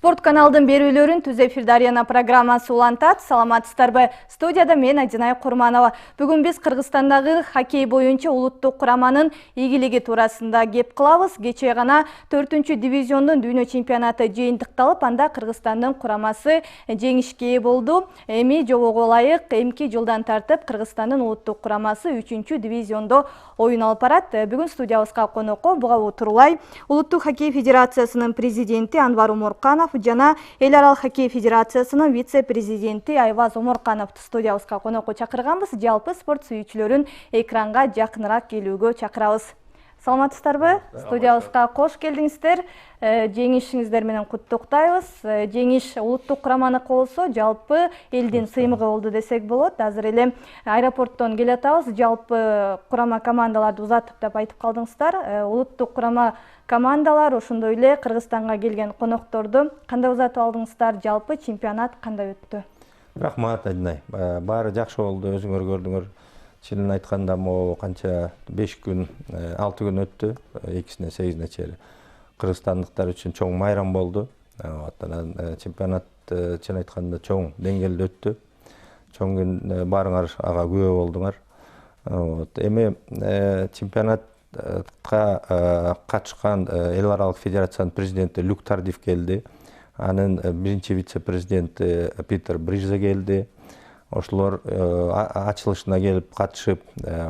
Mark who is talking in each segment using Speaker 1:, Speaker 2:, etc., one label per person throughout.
Speaker 1: Спорт каналдын берүүлөрүн Түз эфирде Арена программасы улантат. Саламатсыздарбы? Студияда мен Адинай Курманова. Бүгүн биз Кыргызстандагы хоккей боюнча улуттук кураманын ийгилиги туурасында кеп кылабыз. Кечээ гана 4-дивизиондун дүйнө чемпионаты жыйынтыкталып, анда Кыргызстандын курамасы жеңишке ээ болду. Эми жобого ылайык эмки жылдан тартып Кыргызстандын улуттук курамасы 3-дивизиондо оюн алып барат. Бүгүн студиябызга конокко буга утурлай Улуттук хоккей федерациясынын президенти Анвар Умурканов жана Эл аралык хоккей федерациясынын вице-президенти Айваз Оморкановду студиябызга конокко чакырганбыз. Жалпы спорт сүйүүчүлөрүн экранга жакыныраак келүүгө чакырабыз. Саламатсыздарбы? Студиябызга кош келдиңиздер. Жеңишиңиздер менен куттуктайбыз. Жеңиш улуттук кураманыкы болсо, жалпы элдин сыймыгы болду десек болот. Азыр эле аэропорттон келатабыз. Жалпы курама командаларды узатып деп айтып калдыңыздар. Улуттук курама командалар ошондой эле Кыргызстанга келген конокторду кандай узатып алдыңыздар? Жалпы чемпионат кандай өттү?
Speaker 2: Рахмат, Адинай. Баары жакшы болду, өзүңөр көрдүңөр. Чынын айтканда, могу канча 5 күн, 6 күн өттү. Экисине 8-не чейин. Кыргызстандыктар үчүн чоң майрам болду. Чемпионат чын айтканда чоң деңгээлде өттү. Чоң күн баарыңар ага күбө болдуңар. Эми чемпионатка катышкан Эл аралык федерациянын президенти Люк Тардив келди. Анын биринчи вице-президенти Питер Брижзе келди. Ошолор ачылышына келип катышып,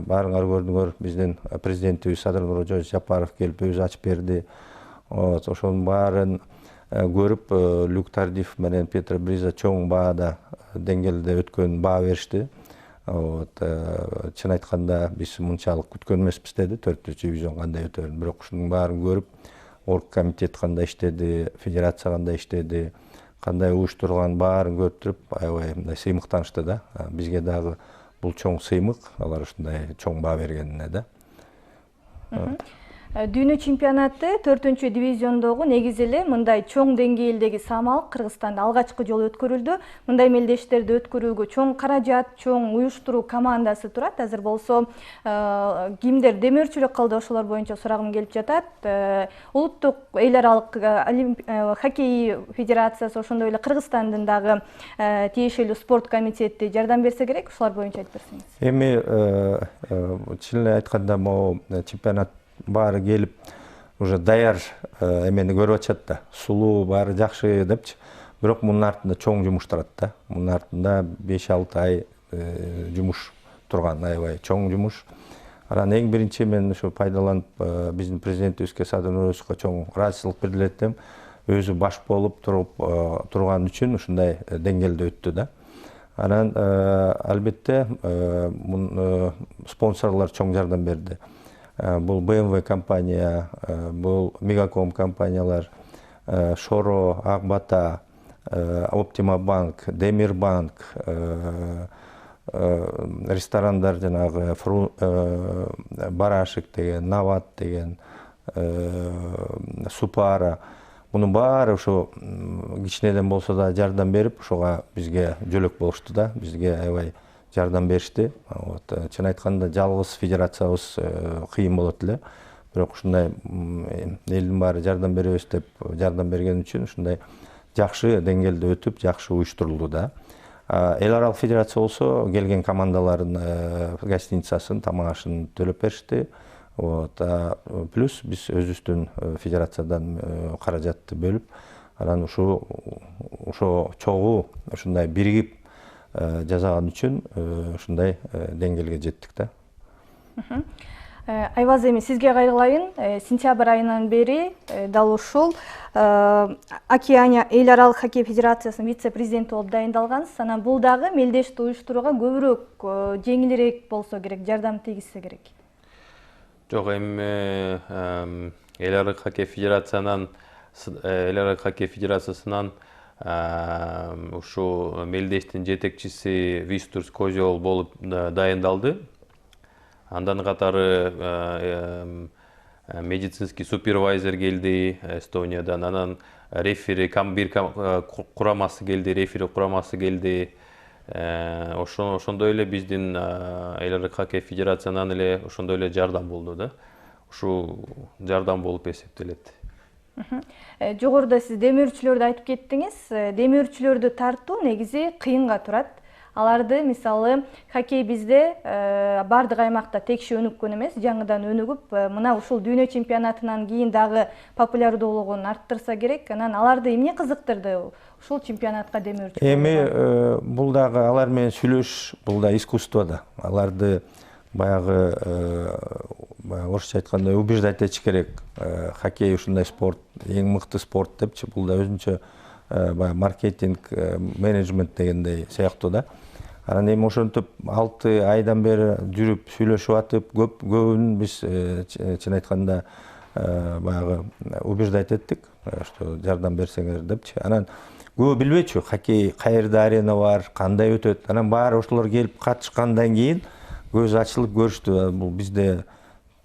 Speaker 2: баарыңар көрдүңөр, биздин президентибиз Садыр Нурожоевич Жапаров келип өзү ачып берди. Ошонун баарын көрүп, Люк Тардив менен Питер Брижзе чоң баада деңгээлде өткөн баа беришти. Чын айтканда биз мынчалык күткөн эмеспиз деди, 4-дивизион кандай өтөрүн. Бирок ушунун баарын көрүп, оргкомитет кандай иштеди, федерация кандай иштеди, кандай уюштурулган баарын көрүп туруп, аябай мындай сыймыктанышты да. Бизге дагы бул чоң сыймык, алар ушундай чоң баа бергенине да.
Speaker 1: Дүйнө чемпионаты 4-дивизиондогу негизи эле мындай чоң деңгээлдеги самалык Кыргызстанда алгачкы жолу өткөрүлдү. Мындай мелдештерди өткөрүүгө чоң каражат, чоң уюштуруу командасы турат. Азыр болсо кимдер демөөрчүлүк кылды, ошолор боюнча сурагым келип жатат. Улуттук эл аралык хоккей федерациясы, ошондой эле Кыргызстандын дагы тиешелүү спорт комитети жардам берсе керек, ошолор боюнча айтып берсеңиз.
Speaker 2: Эми чын эле айтканда, могу чемпионат баары келип, уже даяр эмени көрүп атышат да. Сулуу баары жакшы депчи. Бирок мунун артында чоң жумуш турат да. Мунун артында 5-6 ай жумуш турган, аябай чоң жумуш. Анан эң биринчи мен ушу пайдаланып биздин президентибизге Садыр Нурозовичке чоң ыраазычылык билдирет. Өзү баш болуп турган үчүн ушундай деңгээлде өттү да. Анан албетте спонсорлор чоң жардам берди. Бул BMW компания, бул Мегаком компаниялар, Шоро, Акбата, Оптима банк, Демир банк, ресторандар жанагы Барашек деген, Нават деген, Супара. Мунун баары ошо кичинеден болсо да жардам берип, ошого бизге жөлөк болушту да, бизге аябай жардам беришти. Чын айтканда жалгыз федерациябыз кыйын болот эле. Бирок ушундай элдин баары жардам беребиз деп жардам берген үчүн ушундай жакшы деңгээлде өтүп, жакшы уюштурулду да. Эл аралык федерация болсо келген командалардын гостиницасын, тамак ашын төлөп беришти. Плюс биз өзүбүздүн федерациядан каражатты бөлүп, анан ошо чогуу ушундай биригип жазаган үчүн ушундай деңгээлге жеттик да.
Speaker 1: Айваз, эми сизге кайрылайын. Сентябрь айынан бери дал ушул Океания Эл аралык хоккей федерациясынын вице-президенти болуп дайындалгансыз. Анан бул дагы мелдешти уюштурууга көбүрөөк, жеңилирээк болсо керек, жардам тийгизсе керек.
Speaker 3: Жок, эми Эл аралык хоккей федерациясынан ушу мелдештин жетекчиси Вистурс Козел болуп дайындалды. Андан катары медицинский супервайзер келди Эстониядан. Анан рефери бир курамасы келди, рефери курамасы келди. Ошондой эле биздин Эл аралык хоккей федерациянан эле ошондой эле жардам болду да. Ушу жардам болуп эсептелет.
Speaker 1: Жогоруда сиз демөөрчүлөрдү айтып кеттиңиз. Демөөрчүлөрдү тартуу негизи кыйынга турат. Аларды мисалы хоккей бизде бардык аймакта текши өнүккөн эмес, жаңыдан өнүгүп, мына ушул дүйнө чемпионатынан кийин дагы популярдуулугун арттырса керек. Анан аларды эмне кызыктырды ушул чемпионатка демөөрчү?
Speaker 2: Эми бул дагы алар менен сүйлөшүш, бул да искусство да. Аларды баягы орусча айтканда убеждать этиш керек. Хоккей ушундай спорт, эң мыкты спорт депчи. Бул да өзүнчө баягы маркетинг, менеджмент дегендей сыяктуу да. Анан эми ошентип 6 айдан бери жүрүп сүйлөшүп атып, көбүн биз чын айтканда баягы убеждать эттик, что жардам берсеңер депчи. Анан көбү билбейчү хоккей каерде арена бар, кандай өтөт. Анан баары ошолор келип катышкандан кийин көз ачылып көрүштү. Бул бизде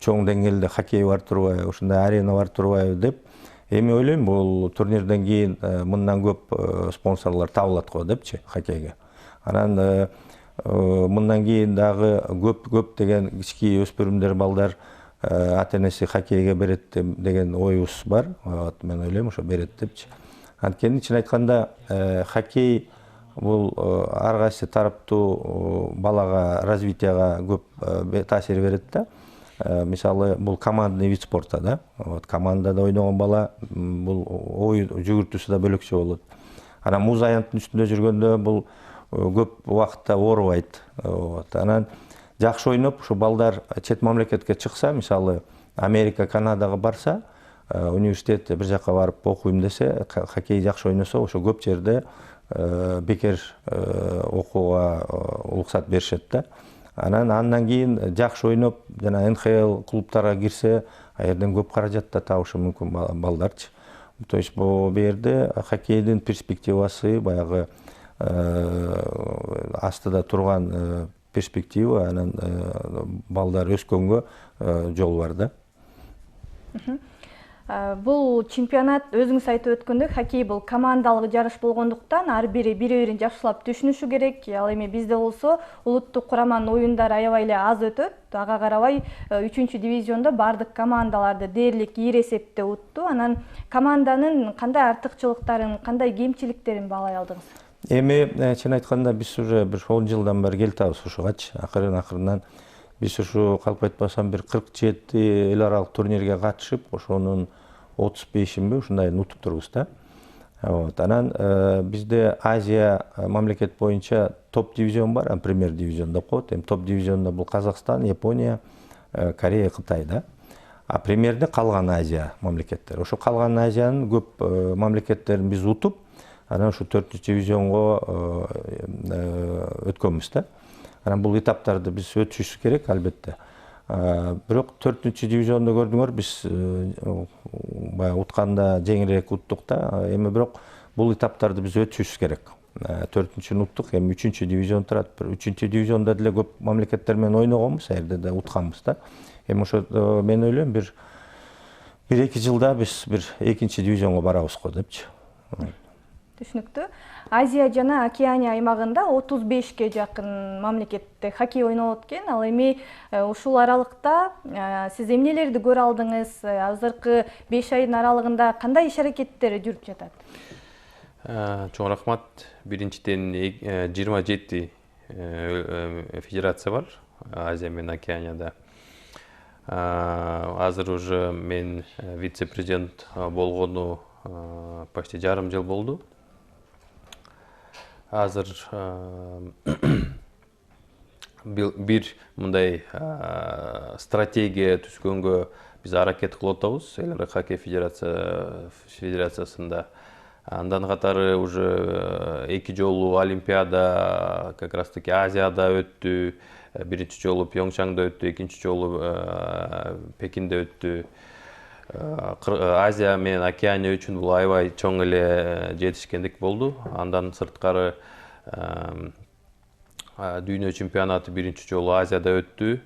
Speaker 2: чоң деңгээлде хоккей бар турбайбы, ушундай арена бар турбайбы деп. Эми ойлойм, бул турнирден кийин мындан көп спонсорлор табылат го депчи хоккейге. Анан мындан кийин дагы көп деген кички өспүрүмдөр балдар ата-энеси хоккейге берет деген оюбуз бар. Мен ойлойм, ошо берет депчи. Анткени чын айтканда хоккей бул ар кайсы тараптуу балага развитияга көп таасир берет да. Мисалы бул командный вид спорта да. Командада ойногон бала бул ой жүгүртүүсү да бөлөкчө болот. Анан муз аянттын үстүндө жүргөндө бул көп убакытта оорубайт. Анан жакшы ойноп, ушу балдар чет мамлекетке чыкса, мисалы Америка, Канадага барса, университетте бир жака барып окуйм десе, хоккей жакшы ойносо, ошо көп жерде бекер окууга уруксат беришет да. Андан кийин жакшы ойноп, жана НХЛ клубтарга кирсе, а жерден көп каражат да табышы мүмкүн балдарчы. То есть бу жерде хоккейдин перспективасы баягы астыда турган перспектива, анан балдар өскөнгө жол бар да.
Speaker 1: Бул чемпионат өзүңүз айтып өткөндөй, хоккей бул командалык жарыш болгондуктан ар бири бири-бирин жакшылап түшүнүшү керек. Ал эми бизде болсо улуттук кураманын оюндары аябай эле аз өтөт. Ага карабай 3-дивизиондо бардык командаларды дээрлик ийир эсепте утту. Анан команданын кандай артыкчылыктарын, кандай кемчиликтерин баалай алдыңыз?
Speaker 2: Эми чын айтканда биз уже бир 10 жылдан бери келатабыз ушугачы. Акырын биз ушу калп айтпасам бир 47 эл аралык турнирге катышып, ошонун 35-инби ушундай утуп турбуз да. Анан бизде Азия мамлекет боюнча топ дивизион бар, премьер дивизион деп коет. Эми топ дивизиондо бул Казакстан, Япония, Корея, Кытай да. А премьерде калган Азия мамлекеттери. Ошо калган Азиянын көп мамлекеттерин биз утуп, анан ушу 4-дивизионго өткөнбүз да. Анан бул этаптарды биз өтүшүбүз керек, албетте. Бирок 4-дивизиондо көрдүңөр, биз баягы утканда жеңилирээк уттук да. Эми бирок бул этаптарды биз өтүшүбүз керек. 4-нчүнү уттук, эми 3-дивизион турат. 3-дивизиондо деле көп мамлекеттер менен ойногонбуз, а жерде да утканбыз да. Эми ошо мен ойлойм, бир 1-2 жылда биз бир 2-дивизионго барабыз го депчи.
Speaker 1: Түшүнүктүү. Азия жана Океания аймагында 35ке жакын мамлекетте хоккей ойнолот экен. Ал эми ушул аралыкта сиз эмнелерди көрө алдыңыз? Азыркы 5 айдын аралыгында кандай иш-аракеттер жүрүп жатат?
Speaker 3: Чоң рахмат. Биринчиден 27 федерация бар Азия менен Океанияда. Азыр уже мен вице-президент болгону почти жарым жыл болду. Азыр бир мындай стратегия түзгөнгө биз аракет кылып атабыз эл аралык хоккей федерациясында. Андан катары уже 2 жолу Олимпиада как раз таки Азияда өттү. Биринчи жолу Пьонччангда өттү, экинчи жолу Пекинде өттү. Азия менен Океания үчүн бул аябай чоң эле жетишкендик болду. Андан сырткары дүйнө чемпионаты биринчи жолу Азияда өттү,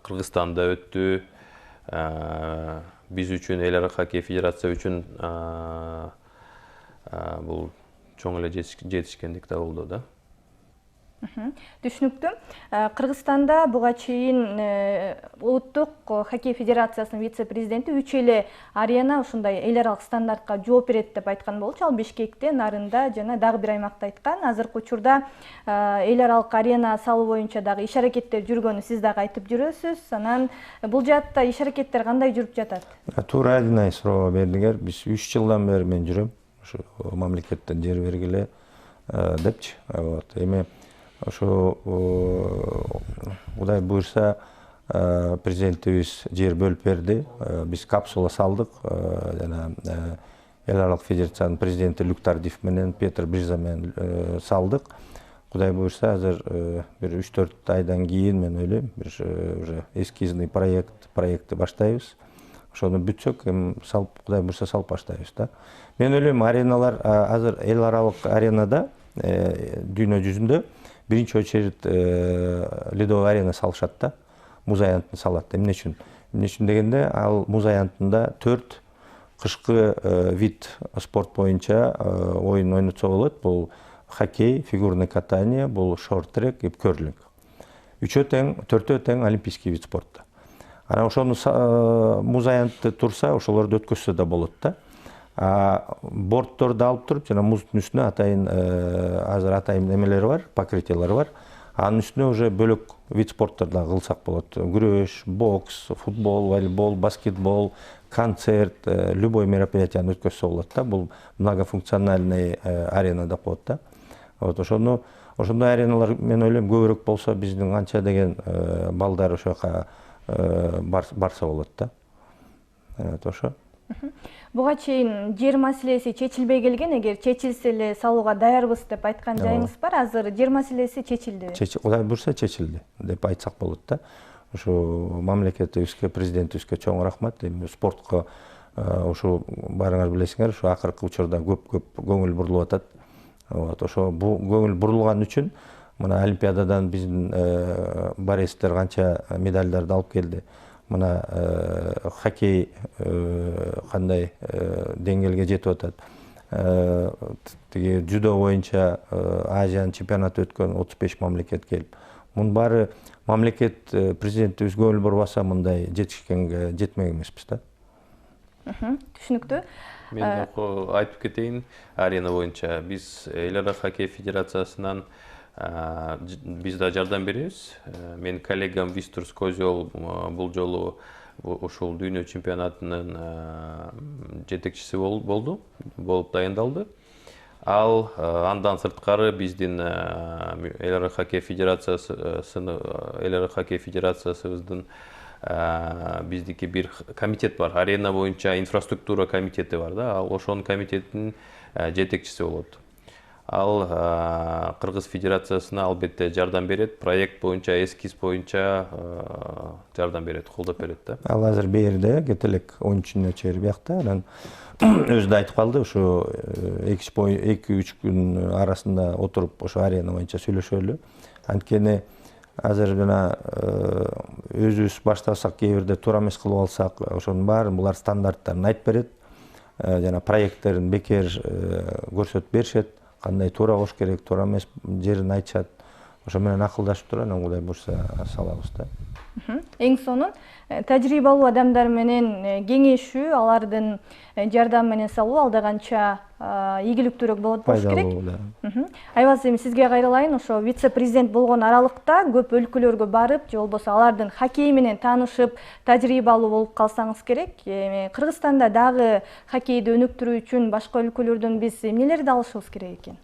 Speaker 3: Кыргызстанда өттү. Биз үчүн, эл аралык хоккей федерация үчүн бул чоң эле жетишкендик да болду да.
Speaker 1: Түшүнүктүү. Кыргызстанда буга чейин Улуттук хоккей федерациясынын вице-президенти 3 эле арена ушундай эл аралык стандартка жооп берет деп айткан болчу. Ал Бишкекте, Нарында жана дагы бир аймакта айткан. Азыркы учурда эл аралык арена салуу боюнча дагы иш аракеттер жүргөнү сиз дагы айтып жүрөсүз. Анан бул жаатта иш аракеттер кандай жүрүп жатат?
Speaker 2: Туура адинай суроо бердиңер. Биз 3 жылдан бери мен жүрөм. Ушу мамлекеттен жер бергиле депчи. Эми ошо Кудай буйрса президентибиз жер бөлүп берди. Биз капсула салдык. Жана эл аралык федерациянын президенти Люк Тардиф менен Петр Бриза менен салдык. Кудай буйрса азыр бир 3-4 айдан кийин мен ойлойм бир уже эскизный проектти баштайбыз. Ошону бүтсөк, салып Кудай буйрса салып баштайбыз да. Мен ойлойм ареналар азыр эл аралык аренада дүйнө жүзүндө биринчи очередь ледовый арена салышат да. Муз аянтын салат. Эмне үчүн? Эмне үчүн дегенде, ал муз аянтында 4 кышкы вид спорт боюнча оюн ойнотсо болот. Бул хоккей, фигурное катание, бул шорт-трек и керлинг. 4-өө тең олимпийский вид спорта. Анан ошону муз аянты турса, ошолорду өткөзсө да болот да. Бортторду алып туруп, жана муздун үстүнө азыр атайын эмелери бар, покрытиялары бар. Анын үстүнө уже бөлөк вид спорттарды кылсак болот. Күрөш, бокс, футбол, волейбол, баскетбол, концерт, любой мероприятияны өткөзсө болот да. Бул многофункциональный арена деп коет да. Ошондой ареналар мен ойлойм көбүрөөк болсо биздин канча деген балдар ошо жака барса болот да. Ошо.
Speaker 1: Буга чейин жер маселеси чечилбей келген, эгер чечилсе эле салууга даярбыз деп айткан жайыңыз бар. Азыр жер маселеси чечилдиби?
Speaker 2: Кудай буйрса чечилди деп айтсак болот да. Ошо мамлекетибизге, президентибизге чоң рахмат. Эми спортко ошо баарыңар билесиңер, ошо акыркы учурда көп көңүл бурулуп атат. Ошо бул көңүл бурулган үчүн мына Олимпиададан биздин борецтер канча медальдарды алып келди. Мына хоккей кандай деңгээлге жетип атат. Тиги жудо боюнча Азиянын чемпионаты өткөн 35 мамлекет келип. Мунун баары мамлекет президентибиз көңүл бурбаса мындай жетишкенге жетмек эмеспиз да.
Speaker 1: Түшүнүктүү.
Speaker 3: Мен айтып кетейин, арена боюнча биз эл аралык хоккей федерациясынан биз да жардам беребиз. Менин коллегам Вистурс Козел бул жолу ушул дүйнө чемпионатынын жетекчиси болуп дайындалды. Ал андан сырткары биздин эл аралык хоккей федерациясыбыздын биздики бир комитет бар. Арена боюнча инфраструктура комитети бар да. Ал ошонун комитетинин жетекчиси болот. Ал Кыргыз федерациясына албетте жардам берет, проект боюнча, эскиз боюнча жардам берет, колдоп берет да.
Speaker 2: Ал азыр берди, кетелек 13-үнө чейин биякта. Анан өзү да айтып калды, ошо 2-3 күн арасында отуруп ошо арена боюнча сүйлөшөлү. Анткени азыр жана өзүбүз баштасак, кээ бирде туура эмес кылып алсак, ошонун баарын булар стандарттарын айтып берет. Жана проекттерин бекер көрсөтүп беришет. Кандай туура кош керек, туура эмес жерин айтышат. Ошо менен акылдашып туруп, анан Кудай буйрса салабыз да.
Speaker 1: Эң сонун тажрыйбалуу адамдар менен кеңешүү, алардын жардамы менен салуу алда канча ийгиликтүүрөөк болот болуш керек. Айбаз, эми сизге кайрылайын. Ошо вице-президент болгон аралыкта көп өлкөлөргө барып, же болбосо алардын хоккей менен таанышып, тажрыйбалуу болуп калсаңыз керек. Эми Кыргызстанда дагы хоккейди өнүктүрүү үчүн башка өлкөлөрдөн биз эмнелерди алышыбыз керек экен?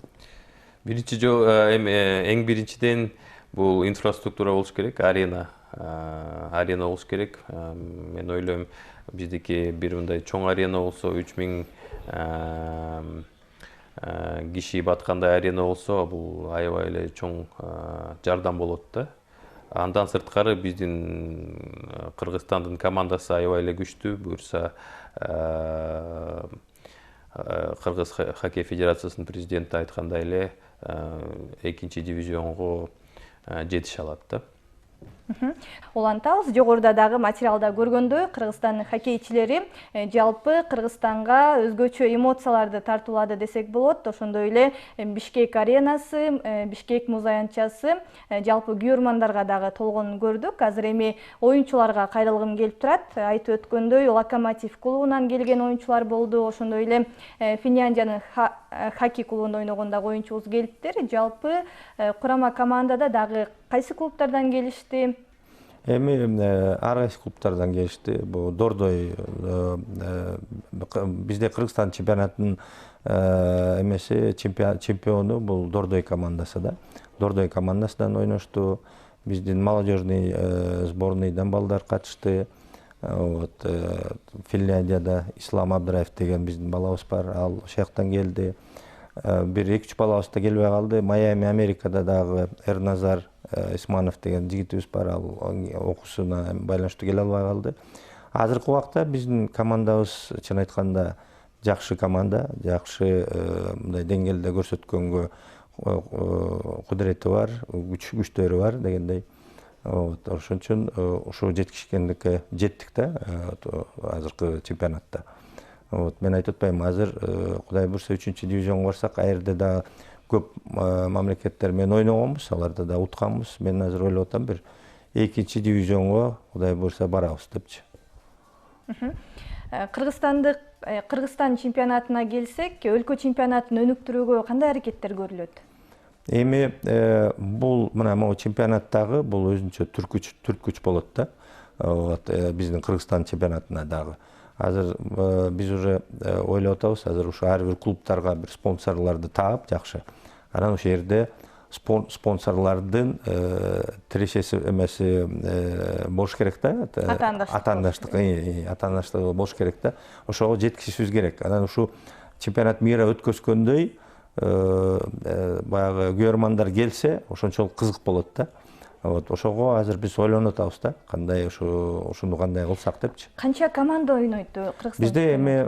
Speaker 3: Биринчи жол эң биринчиден бул инфраструктура болуш керек, арена болуш керек. Мен ойлойм, биздики бир мындай чоң арена болсо, 3000 киши баткандай арена болсо, бул аябай эле чоң жардам болот да. Андан сырткары биздин Кыргызстандын командасы аябай эле күчтүү. Буюрса Кыргыз хоккей федерациясынын президенти айткандай эле 2-дивизионго жетише алат да.
Speaker 1: Улантабыз, жогоруда дагы материалда көргөндөй, Кыргызстандын хоккейчилери жалпы Кыргызстанга өзгөчө эмоцияларды тартуулады десек болот. Ошондой эле Бишкек аренасы, Бишкек муз аянтчасы жалпы күйөрмандарга дагы толгонун көрдүк. Азыр эми оюнчуларга кайрылгым келип турат. Айтып өткөндөй, Локомотив клубунан келген оюнчулар болду. Ошондой эле Финляндиянын хоккей клубунда ойногон дагы оюнчубуз келиптир. Жалпы курама командада дагы кайсы клубтардан келишти?
Speaker 2: Эми ар кайсы клубтардан келишти. Бул Дордой бизде Кыргызстан чемпионатынын эмеси чемпиону бул Дордой командасы да. Дордой командасынан ойношту. Биздин молодежный сборныйдан балдар катышты. Вот Финляндияда Ислам Абдраев деген биздин балабыз бар. Ал ошол келди. Бир 2-3 балабыз да келбей калды. Майами, Америкада дагы Эрназар Исманов деген жигитибиз бар. Ал окуусуна байланыштуу келе албай калды. Азыркы убакта биздин командабыз чын айтканда жакшы команда, жакшы мындай деңгээлде көрсөткөнгө кудурети бар, күчтөрү бар дегендей. Вот ошон үчүн ошо жеткишкендикке жеттик да азыркы чемпионатта. Вот мен айтып атпайм, азыр Кудай буйрса 3-дивизионго барсак, аерде да көп мамлекеттер менен ойногонбуз, аларда да утканбыз. Мен азыр ойлоп атам, бир 2-дивизионго Кудай буйрса барабыз депчи.
Speaker 1: Кыргызстан чемпионатына келсек, өлкө чемпионатын өнүктүрүүгө кандай аракеттер көрүлөт?
Speaker 2: Эми бул мына могу чемпионаттагы бул өзүнчө түрткүч болот да. Вот биздин Кыргызстан чемпионатына дагы. Азыр биз уже ойлоп атабыз, азыр ушу ар бир клубтарга бир спонсорлорду таап жакшы. Анан ошол жерде спонсорлордун тирешеси эмеси болуш керек да. Атаандаштыгы болуш керек да. Ошого жеткизишибиз керек. Анан ушу чемпионат мира өткөзгөндөй баягы күйөрмандар келсе, ошончолук кызык болот да. Вот ошого азыр биз ойлонуп атабыз да, кандай ушуну кандай кылсак депчи.
Speaker 1: Канча команда ойнойт Кыргызстан?
Speaker 2: Бизде эми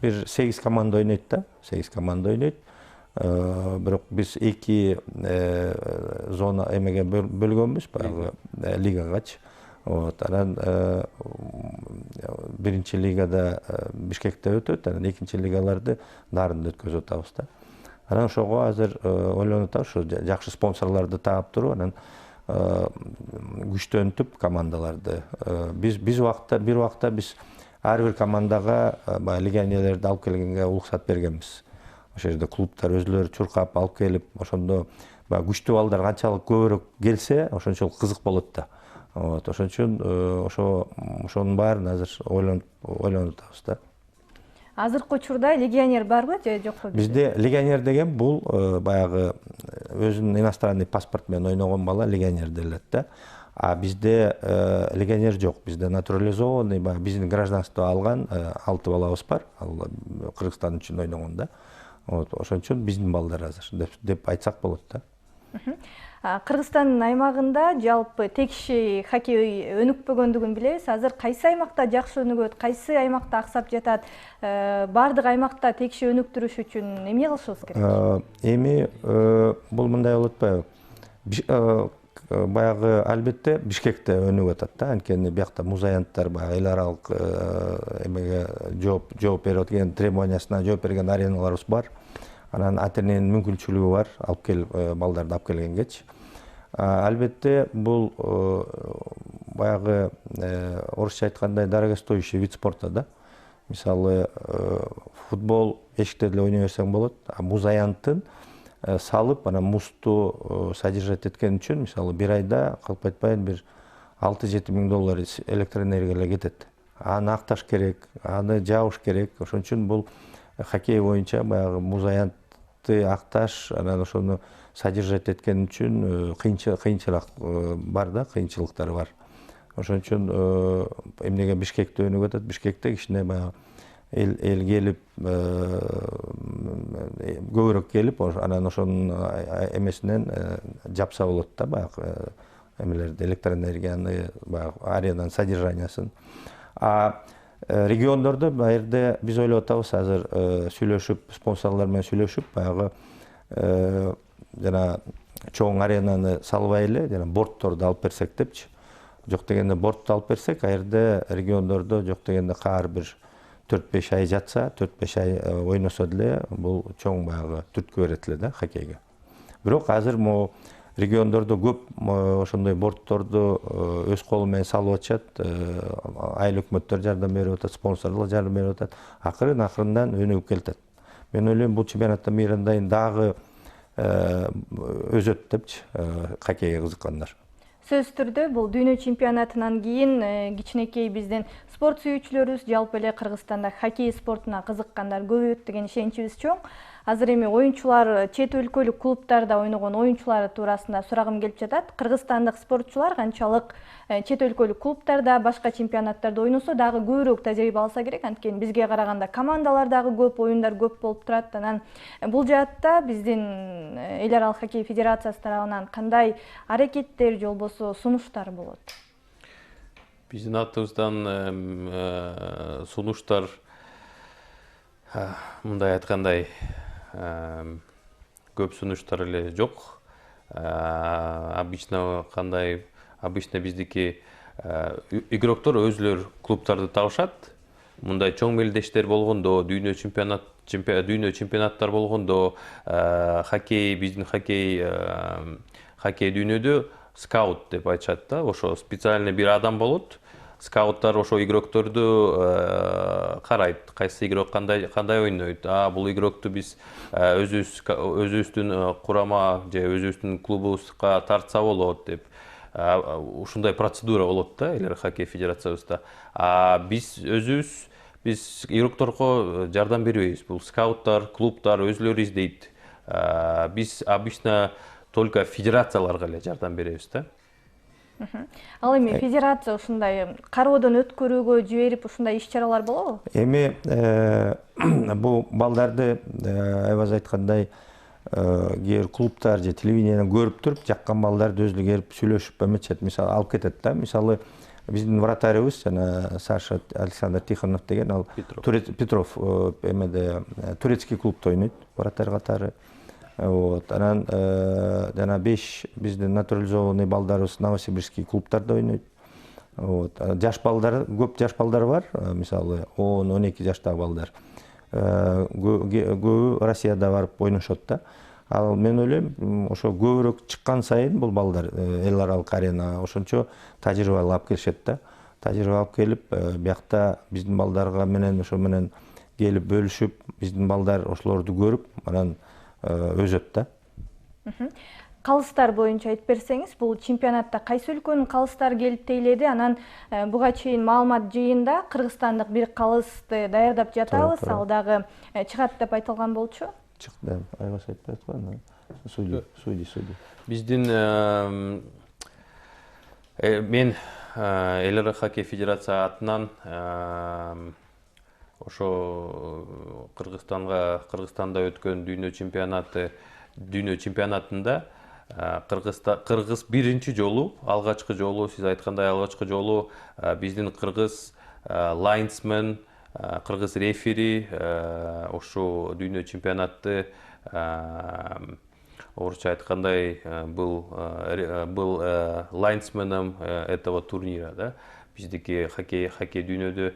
Speaker 2: бир 8 команда ойнойт да, 8 команда ойнойт. Бирок биз 2 зона эмеге бөлгөнбүз, баягы лигагачы. Вот анан биринчи лигада Бишкекте өтөт, анан экинчи лигаларды Нарында өткөзүп атабыз да. Анан ошого азыр ойлонуп атабыз, ушу жакшы спонсорлорду таап туруп, анан күчтөнтүп командаларды. Бир убакта биз ар бир командага легионерлерди алып келгенге уруксат бергенбиз. Ошол жерде клубтар өзүлөрү чуркап алып келип, ошондо күчтүү балдар канчалык көбүрөөк келсе, ошончолук кызык болот да. Вот ошон үчүн ошонун баарын азыр ойлонуп атабыз да.
Speaker 1: Азыркы учурда легионер барбы же жокпу?
Speaker 2: Бизде легионер деген бул баягы өзүнүн иностранный паспорт менен ойногон бала легионер делет да. А бизде легионер жок. Бизде натурализованный, биздин гражданство алган 6 балабыз бар. Ал Кыргызстан үчүн ойногон да. Вот ошон үчүн биздин балдар азыр деп айтсак болот да.
Speaker 1: Кыргызстандын аймагында жалпы текши хоккей өнүкпөгөндүгүн билебиз. Азыр кайсы аймакта жакшы өнүгөт, кайсы аймакта аксап жатат? Бардык аймакта текши өнүктүрүш үчүн эмне кылышыбыз керек?
Speaker 2: Эми бул мындай болуп атпайбы? Баягы албетте Бишкекте өнүгүп атат да. Анткени биякта муз аянттар баягы эл аралык эмеге жооп берип аткен, требованиясына жооп берген ареналарыбыз бар. Анан атеренин мүмкүнчүлүгү бар, алып келип балдарды алып келгенгечи. Албетте бул баягы орусча айткандай дорогостоящий вид спорта да. Мисалы футбол эшикте деле ойной берсең болот, а муз аянтын салып, анан музду содержать эткен үчүн, мисалы бир айда калп айтпайын бир 6-7 миң доллар электроэнергия кетет. Аны акташ керек, аны жабыш керек. Ошон үчүн бул хоккей боюнча баягы муз аянтты акташ, анан ошону содержать эткен үчүн кыйынчылык бар да, кыйынчылыктары бар. Ошон үчүн эмнеге Бишкекте өнүгүп атат? Бишкекте кичине баягы эл келип көбүрөөк келип, анан ошонун эмесинен жапса болот да, баягы эмелерди, электроэнергияны, баягы аренанын содержаниясын. Региондордо баягы биз ойлоп атабыз, азыр сүйлөшүп, спонсорлор менен сүйлөшүп, баягы жана чоң аренаны салбай эле жана бортторду алып берсек депчи. Жок дегенде бортты алып берсек, аерде региондордо жок дегенде кар бир 4-5 ай жатса, 4-5 ай ойносо деле бул чоң баягы түрткү берет эле да хоккейге. Бирок азыр могу региондордо көп ошондой бортторду өз колу менен салып атышат, айыл өкмөттөр жардам берип атат, спонсорлор жардам берип атат. Акырындан өнүгүп келатат. Мен ойлойм бул чемпионатта мыйрандайын дагы өзөт депчи хоккейге кызыккандар.
Speaker 1: Сөз түрдө бул дүйнө чемпионатынан кийин кичинекей биздин спорт сүйүүчүлөрүбүз, жалпы эле Кыргызстанда хоккей спортуна кызыккандар көбөйөт деген ишеничибиз чоң. Азыр эми оюнчулар, чет өлкөлүк клубтарда ойногон оюнчулар туурасында сурагым келип жатат. Кыргызстандык спортчулар канчалык чет өлкөлүк клубтарда, башка чемпионаттарда ойносо дагы көбүрөөк тажрыйба алса керек. Анткени бизге караганда командалар дагы көп, оюндар көп болуп турат. Анан бул жаатта биздин эл аралык хоккей федерациясы тарабынан кандай аракеттер же болбосо сунуштар болот?
Speaker 3: Биздин атыбыздан сунуштар мындай айткандай көп сунуштар эле жок. Обычно биздики игроктор өзүлөр клубтарды табышат. Мындай чоң мелдештер болгондо, дүйнө чемпионаттар болгондо, биздин хоккей дүйнөдө скаут деп айтышат да. Ошо специальный бир адам болот. Скауттар ошо игрокторду карайт, кайсы игрок кандай ойнойт. Бул игрокту биз өзүбүздүн курама же өзүбүздүн клубубузга тартса болот деп. Ушундай процедура болот да эл хоккей федерациябызда. Биз игрокторго жардам бербейбиз. Бул скауттар, клубтар өзүлөрү издейт. Биз обычно только федерацияларга эле жардам беребиз да.
Speaker 1: Ал эми федерация ушундай кароодон өткөрүүгө жиберип ушундай иш-чаралар болобу?
Speaker 2: Эми бул балдарды айбаз айткандай кээ клубтар же телевидениеден көрүп туруп, жаккан балдарды өзүлөрү келип сүйлөшүп эметишет, мисалы алып кетет да. Мисалы биздин вратарыбыз жана Саша Александр Тихонов деген ал Петров эмеде турецкий клубта ойнойт, вратарь катары. Анан жана 5 биздин натурализованный балдарыбыз Новосибирский клубтарда ойнойт. Жаш балдар, көп жаш балдар бар, мисалы 10-12 жаштагы балдар. Көбү Россияда барып ойношот да. Ал мен ойлойм, ошо көбүрөөк чыккан сайын бул балдар эл аралык арена ошончо тажрыйба алып келишет да. Тажрыйба алып келип, биякта биздин балдарга менен ошо менен келип бөлүшүп, биздин балдар ошолорду көрүп, анан өзөт да.
Speaker 1: Калыстар боюнча айтып берсеңиз, бул чемпионатта кайсы өлкөнүн калыстары келип тейледи? Анан буга чейин маалымат жыйында кыргызстандык бир калысты даярдап жатабыз, ал дагы чыгат деп айтылган болчу.
Speaker 2: Чыкты, айбас айтып аткан. Суди.
Speaker 3: Биздин мен эл хоккей федерация атынан ошо Кыргызстанда өткөн дүйнө чемпионатында Кыргыз биринчи жолу, алгачкы жолу, сиз айткандай алгачкы жолу биздин кыргыз лайнсмен, кыргыз рефери ошо дүйнө чемпионатты орусча айткандай был лайнсменом этого турнира, да. Биздики хоккей дүйнөдө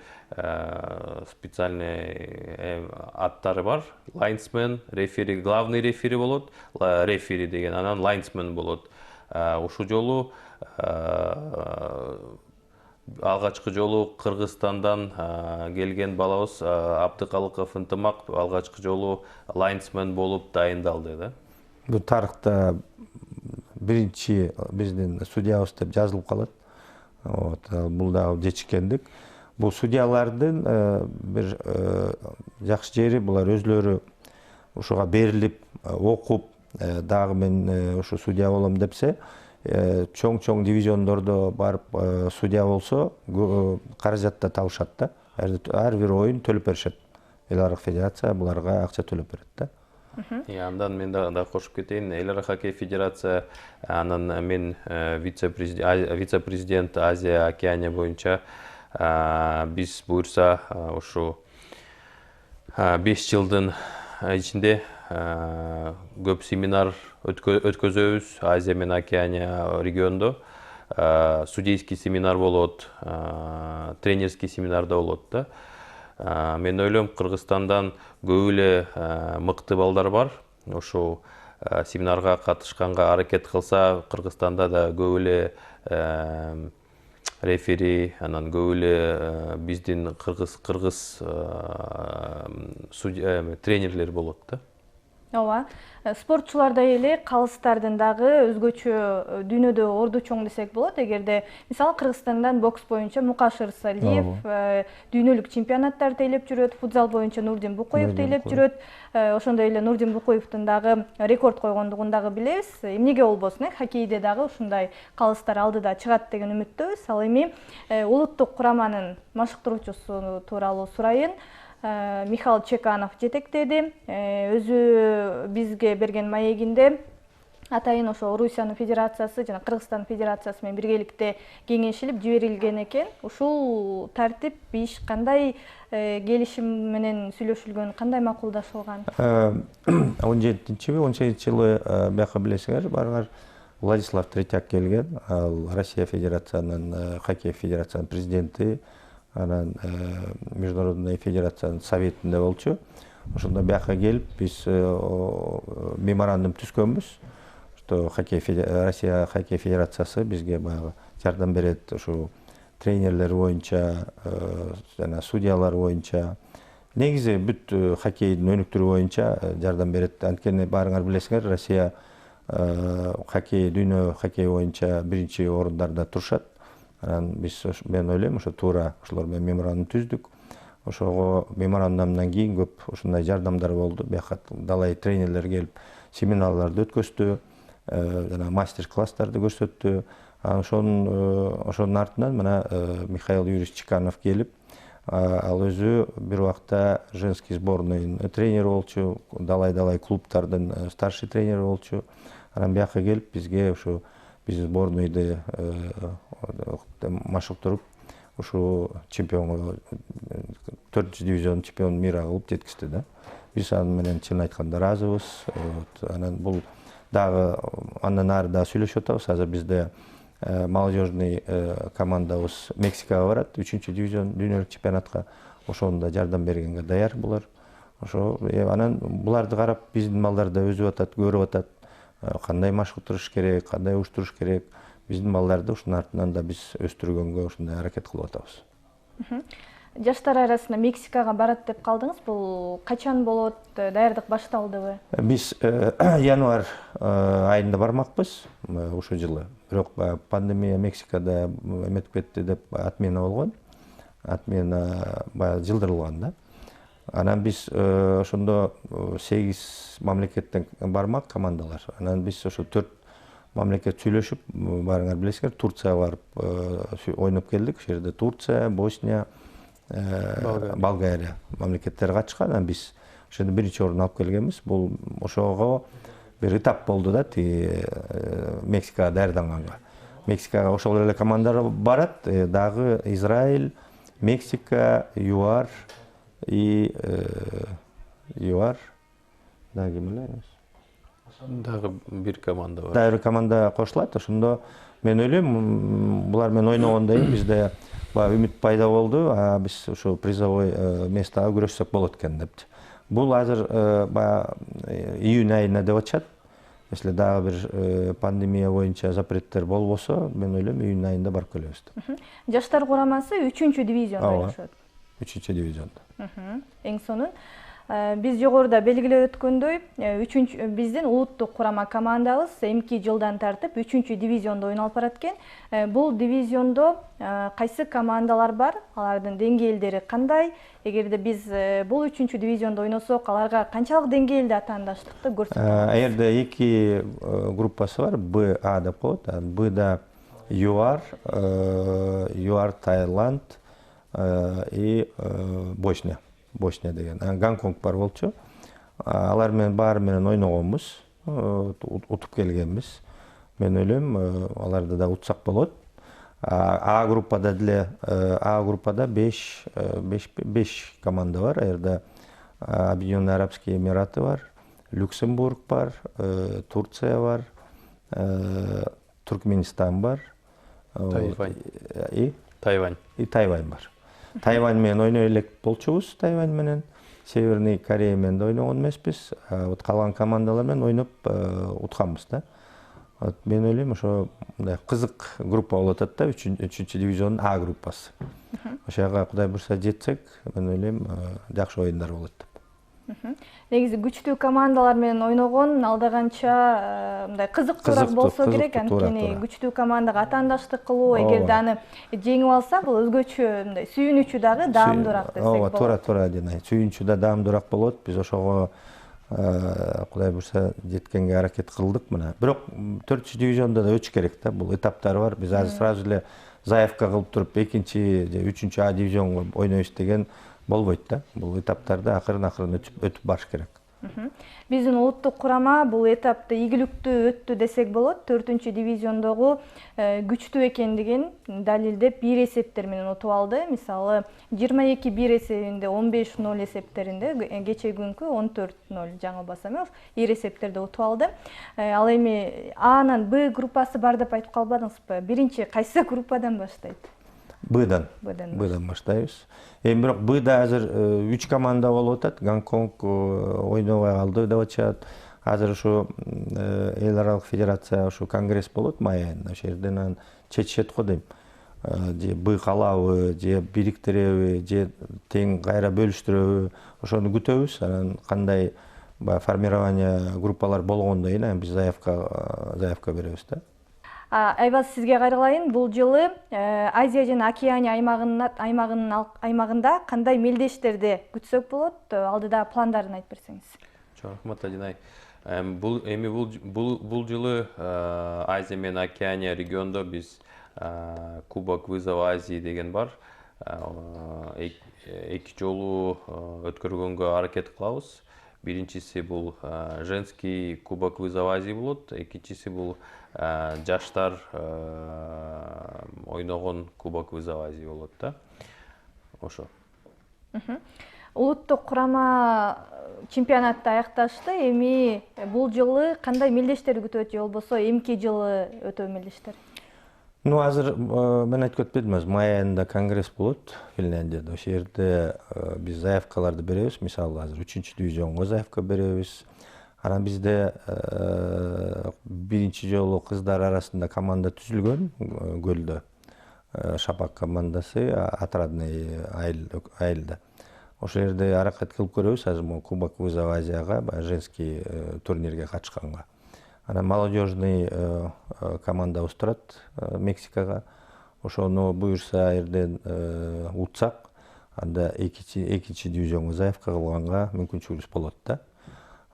Speaker 3: специальный аттары бар. Лайнсмен, рефери, главный рефери болот, рефери деген, анан лайнсмен болот. Ушул жолу алгачкы жолу Кыргызстандан келген балабыз Абдыкалыков Ынтымак алгачкы жолу лайнсмен болуп дайындалды да.
Speaker 2: Бул тарыхта биринчи биздин судьябыз деп жазылып калат. Бул да жечкендик. Бул судьялардын бир жакшы жери, булар өзлөрү ошого берилип, окуп, дагы мен ошо судья болом депсе, чоң дивизиондордо барып судья болсо, каражат да табышат да. Ар бир ойын төлөп беришет. Эл аралык федерация буларга акча төлөп берет да.
Speaker 3: Андан мен да кошуп кетейин. Эл хоккей федерация анан мен вице-президент Азия Океания боюнча биз буюрса ушу 5 жылдын ичинде көп семинар өткөзөбүз Азия менен Океания региондо. Судейский семинар болот, тренерский семинар да болот да. Мен ойлойм, Кыргызстандан көп эле мыкты балдар бар. Ошол семинарга катышканга аракет кылса, Кыргызстанда да көп эле рефери, анан көп эле биздин кыргыз тренерлер болот да.
Speaker 1: Ооба. Спортчуларда эле калыстардын дагы өзгөчө дүйнөдө орду чоң десек болот. Эгерде мисалы Кыргызстандан бокс боюнча Мукаш Ырсалиев дүйнөлүк чемпионаттарды тейлеп жүрөт, футзал боюнча Нурдин Букоев тейлеп жүрөт. Ошондой эле Нурдин Букоевдун дагы рекорд койгондугун дагы билебиз. Эмнеге болбосун, хоккейде дагы ушундай калыстар алдыда чыгат деген үмүттөбүз. Ал эми улуттук кураманын машыктыруучусу тууралуу сурайын. Михаил Чеканов жетектеди. Өзү бизге берген маегинде атайын ошо Орусиянын федерациясы жана Кыргызстан федерациясы менен биргеликте кеңешилип жиберилген экен. Ушул тартип иш кандай келишим менен сүйлөшүлгөн, кандай макулдашылган?
Speaker 2: 17-18-жылы бияка билесиңер, барыңар Владислав Третьяк келген, ал Россия Федерациянын хоккей федерациянын президенти, анан Международный федерациянын советинде болчу. Ошондо бияка келип биз меморандум түзгөнбүз, что Россия хоккей федерациясы бизге баягы жардам берет, ошо тренерлер боюнча, жана судьялар боюнча, негизи бүт хоккейдин өнүктүрүү боюнча жардам берет. Анткени баарыңар билесиңер, Россия дүйнө хоккей боюнча биринчи орундарда турушат. Анан биз, мен ойлойм, ошо туура ошолор менен меморандум түздүк. Ошого меморандумдан кийин көп ошондой жардамдар болду. Бияка далай тренерлер келип семинарларды өткөздү, жана мастер-класстарды көрсөттү. Ошонун артынан мына Михаил Юрьевич Чеканов келип, ал өзү бир убакта женский сборныйдын тренери болчу, далай клубтардын старший тренери болчу. Анан бияка келип бизге ошо биздин сборныйды машыктырып, ушу чемпионго 4-дивизион чемпион мира кылып жеткизди да. Биз аны менен чын айтканда ыраазыбыз. Анан бул дагы андан ары да сүйлөшүп атабыз. Азыр бизде молодежный командабыз Мексикага барат, 3-дивизион дүйнөлүк чемпионатка. Ошондо жардам бергенге даяр булар. Ошо анан буларды карап биздин балдар да өзүп атат, көрүп атат. Кандай машыктырыш керек, кандай уюштуруш керек. Биздин балдарды ушунун артынан да биз өстүргөнгө ушундай аракет кылып атабыз.
Speaker 1: Жаштар арасында Мексикага барат деп калдыңыз. Бул качан болот? Даярдык башталдыбы? Биз
Speaker 2: январь айында бармакпыз ушул жылы. Бирок пандемия Мексикада эметип кетти деп отмена болгон. Отмена баягы жылдырылган да. Анан биз ошондо 8 мамлекеттен бармак командалар. Анан биз ошо 4 мамлекет сүйлөшүп, барыңар билесиңер, Турцияга барып ойноп келдик. Ошол жерде Турция, Босния, Болгария мамлекеттери катышкан. Анан биз ошондо биринчи орун алып келгенбиз. Бул ошого бир этап болду да, Мексикага даярданганга. Мексикага ошол эле командалар барат, дагы Израиль, Мексика, ЮАР и ЮАР, дагы ким эле?
Speaker 3: Дагы бир команда бар.
Speaker 2: Дагы бир команда кошулат. Ошондо мен ойлойм, булар менен ойногондон кийин бизде үмүт пайда болду. Биз ошо призовой местага күрөшсөк болот экен депчи. Бул азыр июнь айына деп атышат. Если дагы бир пандемия боюнча запреттер болбосо, мен ойлойм июнь айында барып келебиз.
Speaker 1: Жаштар курамасы 3-дивизиондо ойношот.
Speaker 2: 3-дивизиондо.
Speaker 1: Эң сонун. Биз жогоруда белгилеп өткөндөй, биздин улуттук курама командабыз эмки жылдан тартып 3-дивизиондо ойноп барат экен. Бул дивизиондо кайсы командалар бар? Алардын деңгээлдери кандай? Эгерде биз бул 3-дивизиондо ойносок, аларга канчалык деңгээлде атаандаштыкты көрсөтөбүз?
Speaker 2: Эгерде 2 группасы бар, Б, А деп коет. Бда ЮАР, Таиланд и Босния деген. Гонконг бар болчу. Алар менен баары менен ойногонбуз, утуп келгенбиз. Мен ойлойм, аларды да утсак болот. А группада 5 команда бар. Аерде Объединенные Арабские Эмираты бар, Люксембург бар, Турция бар, Түркменистан бар.
Speaker 3: Тайвань.
Speaker 2: И
Speaker 3: Тайвань.
Speaker 2: Тайвань бар. Тайвань менен ойной элек болчубуз, Тайвань менен. Северный Корея менен да ойногон эмеспиз. Вот калган командалар менен ойноп утканбыз да. Вот мен ойлойм ошо мындай кызык группа болуп атат да, 3-чү дивизиондун А группасы. Ошого Кудай буйрса жетсек, мен ойлойм жакшы оюндар болот деп.
Speaker 1: Негизи күчтүү командалар менен ойногон алда канча мындай кызыктуураак болсо керек, анткени күчтүү командага атаандаштык кылуу, эгерде аны жеңип алса, бул өзгөчө мындай сүйүнүчү дагы даамдуураак десек болот.
Speaker 2: Ооба, туура жана сүйүнүчү да даамдуураак болот. Биз ошого Кудай буйрса жеткенге аракет кылдык мына. Бирок 4-чү дивизиондо да өтүш керек да. Бул этаптары бар. Биз азыр сразу эле заявка кылып туруп 2-чи же 3-чү А дивизионго ойнойбуз деген болбойт да. Бул этаптарды акырын өтүп барыш керек.
Speaker 1: Биздин улуттук курама бул этапты ийгиликтүү өттү десек болот. 4-чү дивизиондогу күчтүү экендигин далилдеп бир эсептер менен утуп алды. Мисалы 22-1 эсебинде, 15-0 эсептеринде, кече күнкү 14-0 жаңылбасам, ир эсептерде утуп алды. Ал эми Анын Б группасы бар деп айтып калбадыңызбы? Биринчи кайсы группадан баштайт?
Speaker 2: Бдан баштайбыз. Эми бирок Бда азыр 3 команда болуп атат. Гонконг ойнобой калды деп атышат. Азыр ушу эл аралык федерация ушу конгресс болот май айында. Ошол жерден чечишет го дейм. Же Б калабы, же бириктиреби, же тең кайра бөлүштүрөбү, ошону күтөбүз. Анан кандай формирование группалар болгондон кийин биз заявка беребиз да.
Speaker 1: Айбаз, сизге кайрылайын. Бул жылы Азия жана Океания аймагында кандай мелдештерди күтсөк болот? Алдыда пландарын айтып берсеңиз.
Speaker 3: Рахмат, Адинай. Бул жылы Азия менен Океания региондо биз Кубок вызова Азии деген бар. Эки жолу өткөргөнгө аракет кылабыз. Биринчиси бул женский Кубок вызова Азии болот, экинчиси бул жаштар ойногон Кубок вызова Азии болот да. Ошо.
Speaker 1: Улуттук курама чемпионатты аякташты. Эми бул жылы кандай мелдештер күтөт же болбосо эмки жылы өтө мелдештер?
Speaker 2: Азыр мен айтып кетпедим, май айында конгресс болот Финляндияда. Ошол жерде биз заявкаларды беребиз. Мисалы азыр 3-чү дивизионго заявка беребиз. Анан бизде биринчи жолу кыздар арасында команда түзүлгөн Көлдө. Шапак командасы, отрадный айылда. Ошол жерде аракет кылып көрөбүз азыр Кубок вызова Азияга, женский турнирге катышканга. Анан молодежный командабыз турат Мексикага. Ошону буюрса жерден утсак, анда экинчи дивизионго заявка кылганга мүмкүнчүлүгүбүз болот да.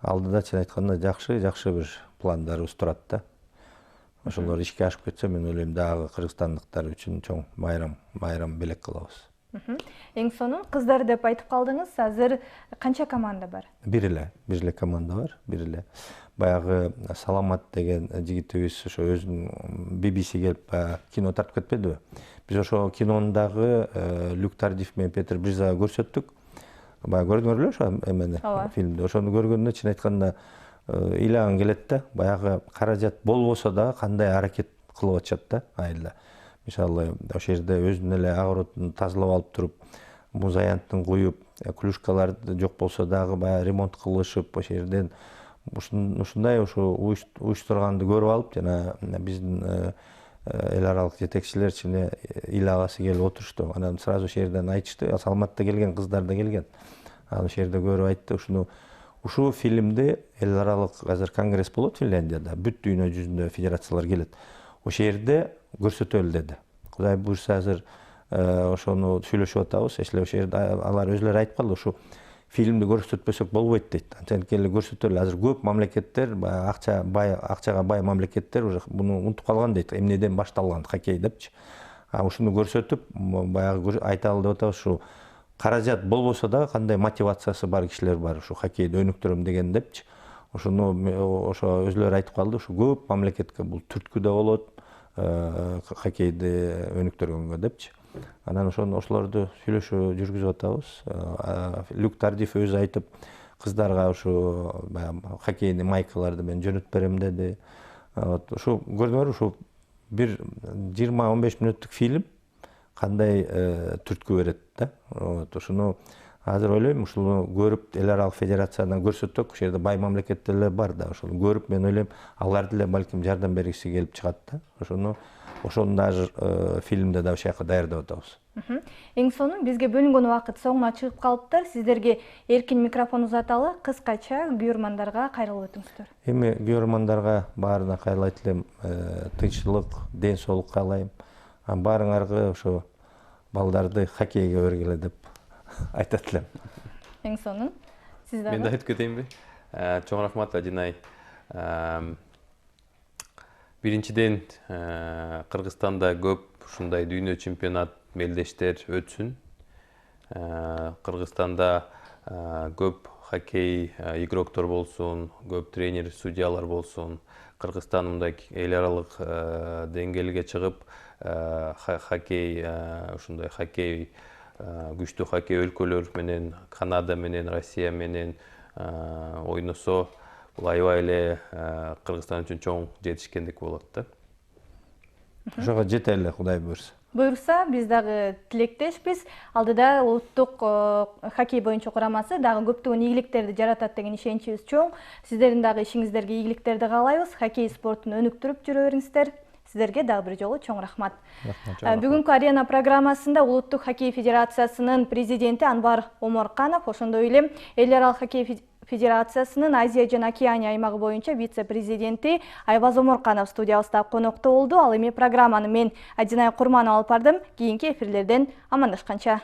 Speaker 2: Алдыда сен айткандай жакшы бир пландарыбыз турат да. Ошолор ишке ашып кетсе, мен ойлойм дагы кыргызстандыктар үчүн чоң майрам белек кылабыз.
Speaker 1: Эң сонун кыздар деп айтып калдыңыз. Азыр канча команда бар?
Speaker 2: Бир эле команда бар, Баягы Саламат деген жигитибиз ошо өзүнүн BBC келип кино тартып кетпедиби? Биз ошо кинондагы Люк Тардиф менен Петр Бризага көрсөттүк. Баягы көрдүңөр беле ошо эмени фильмди? Ошону көргөндө чын айтканда ыйлагың келет да. Баягы каражат болбосо дагы кандай аракет кылып атышат да айылда. Мисалы, ошол жерде өзүнүн эле огородун тазалап алып туруп, муз аянтын куюп, клюшкалар жок болсо дагы баягы ремонт кылышып, ошол жерден ушундай уюштурганды көрүп алып, жана биздин эл аралык жетекчилер чыны ыйлагасы келип отурушту. Анан сразу ошол жерден айтышты, Саламатта келген, кыздар да келген. Ошол жерде көрүп айтты, ушул фильмди эл аралык азыр конгресс болот Финляндияда, бүт дүйнө жүзүндө федерациялар келет. Ошол жерде көрсөтөлү деди. Кудай буйрса азыр ошону сүйлөшүп атабыз. Ошол жерде алар өзүлөрү айтып калды, ушу фильмди көрсөтпөсөк болбойт дейт. Анткени эле көрсөтөлү. Азыр көп мамлекеттер, акчага бай мамлекеттер уже буну унутуп калган дейт. Эмнеден башталган хоккей депчи. Ушуну көрсөтүп, баягы айталы деп атабыз, ушу каражат болбосо да кандай мотивациясы бар кишилер бар, ушу хоккейди өнүктүрөм деген депчи. Ошону ошо өзүлөрү айтып калды, ушу көп мамлекетке бул түрткү да болот, хоккейди өнүктүргөнгө депчи. Анан ошолорду сүйлөшүү жүргүзүп атабыз. Люк Тардиф өзү айтып, кыздарга ушу баягы хоккейный майкаларды мен жөнөтүп берем деди. Ушу көрдүңөр, ушу бир 20-15 мүнөттүк фильм кандай түрткү берет да. Ушуну азыр ойлойм, ушуну көрүп эл аралык федерациядан көрсөтсөк, ошол жерде бай мамлекеттер эле бар да. Ошону көрүп мен ойлойм, алар деле балким жардам бергиси келип чыгат да. Ошону дагы фильмде да ошол жака даярдап атабыз.
Speaker 1: Эң сонун бизге бөлүнгөн убакыт соңуна чыгып калыптыр. Сиздерге эркин микрофон узаталы, кыскача күйөрмандарга кайрылып өтүңүздөр.
Speaker 2: Эми күйөрмандарга баарына кайрылайт элем, тынччылык, ден соолук каалайм. Баарыңарга ошо балдарды хоккейге бергиле деп айтат элем.
Speaker 1: Эң сонун. Сиз дагы?
Speaker 3: Мен да айтып кетейинби? Чоң рахмат, Адинай. Биринчиден, Кыргызстанда көп ушундай дүйнө чемпионат мелдештер өтсүн. Кыргызстанда көп хоккей игроктор болсун, көп тренер, судьялар болсун. Кыргызстан мындай эл аралык деңгээлге чыгып, хоккей, ушундай хоккей, күчтүү хоккей өлкөлөр менен, Канада менен, Россия менен ойносо, бул аябай эле Кыргызстан үчүн чоң жетишкендик болот да.
Speaker 2: Ошого жете эле, Кудай буйрса.
Speaker 1: Буйрса, биз дагы тилектешпиз. Алдыда улуттук хоккей боюнча курамасы дагы көптөгөн ийгиликтерди жаратат деген ишеничибиз чоң. Сиздердин дагы ишиңиздерге ийгиликтерди каалайбыз. Хоккей спортун өнүктүрүп жүрө бериңиздер. Сиздерге дагы бир жолу чоң рахмат. Бүгүнкү Арена программасында Улуттук хоккей федерациясынын президенти Анвар Оморканов, ошондой эле эл аралык хоккей федерациясынын Азия жана Океания аймагы боюнча вице-президенти Айбаз Оморканов студиябызда конокто болду. Ал эми программаны мен Адинай Курманова алып бардым. Кийинки эфирлерден амандашканча.